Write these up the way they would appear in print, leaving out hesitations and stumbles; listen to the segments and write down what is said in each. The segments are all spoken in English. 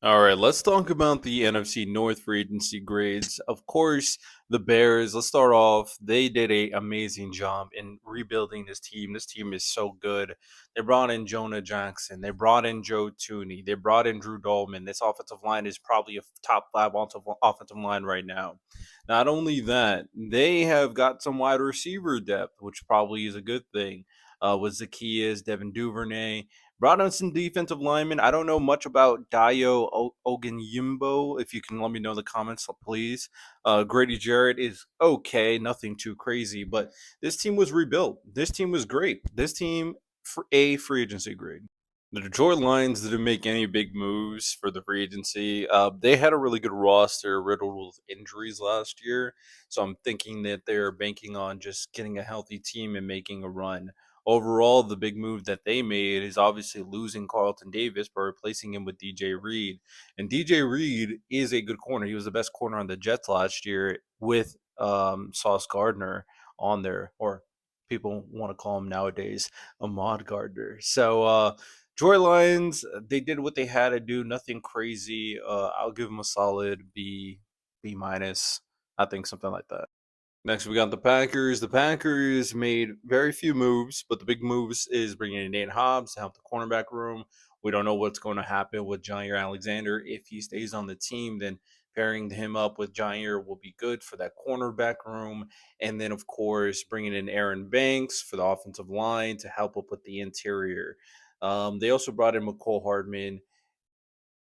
All right, let's talk about the NFC North free agency grades. Of course, the Bears, let's start off. They did a amazing job in rebuilding this team. This team is so good. They brought in Jonah Jackson. They brought in Joe Tooney. They brought in Drew Dolman. This offensive line is probably a top five offensive line right now. Not only that, they have got some wide receiver depth, which probably is a good thing. With Zacchaeus, Devin Duvernay, brought on some defensive linemen. I don't know much about Ogunyimbo. If you can let me know in the comments, please. Grady Jarrett is okay, nothing too crazy, but this team was rebuilt. This team was great. This team for a free agency grade. The Detroit Lions didn't make any big moves for the free agency. They had a really good roster riddled with injuries last year. So I'm thinking that they're banking on just getting a healthy team and making a run. Overall, the big move that they made is obviously losing Carlton Davis by replacing him with DJ Reed. And DJ Reed is a good corner. He was the best corner on the Jets last year with Sauce Gardner on there, or people want to call him nowadays Ahmad Gardner. Joy Lions, they did what they had to do. Nothing crazy. I'll give them a solid B, B minus. I think something like that. Next, we got the Packers. The Packers made very few moves, but the big moves is bringing in Nate Hobbs to help the cornerback room. We don't know what's going to happen with Jair Alexander. If he stays on the team, then pairing him up with Jair will be good for that cornerback room. And then, of course, bringing in Aaron Banks for the offensive line to help up with the interior. They also brought in McCole Hardman.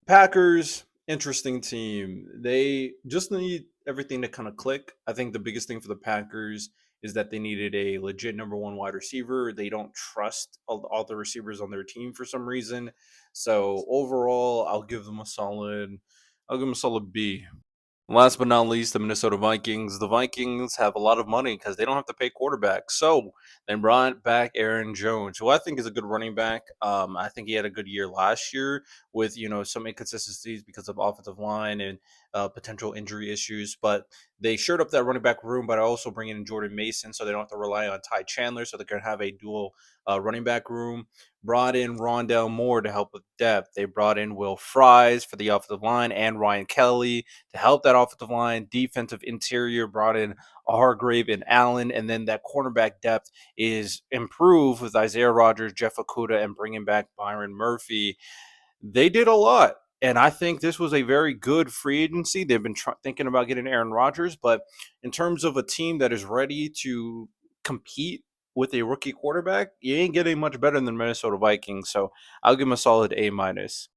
Packers, interesting team. They just need everything to kind of click. I think the biggest thing for the Packers is that they needed a legit number one wide receiver. They don't trust all the receivers on their team for some reason. So overall, I'll give them a solid B. Last but not least, the Minnesota Vikings. The Vikings have a lot of money because they don't have to pay quarterbacks. So they brought back Aaron Jones, who I think is a good running back. I think he had a good year last year with some inconsistencies because of offensive line and potential injury issues. But they shored up that running back room, but also bringing in Jordan Mason so they don't have to rely on Ty Chandler, so they can have a dual running back room. Brought in Rondell Moore to help with depth. They brought in Will Fries for the offensive line and Ryan Kelly to help that offensive line. Defensive interior brought in Hargrave and Allen, and then that cornerback depth is improved with Isaiah Rogers, Jeff Okuda, and bringing back Byron Murphy. They did a lot. And I think this was a very good free agency. They've been thinking about getting Aaron Rodgers, but in terms of a team that is ready to compete with a rookie quarterback, you ain't getting much better than Minnesota Vikings. So I'll give them a solid A minus.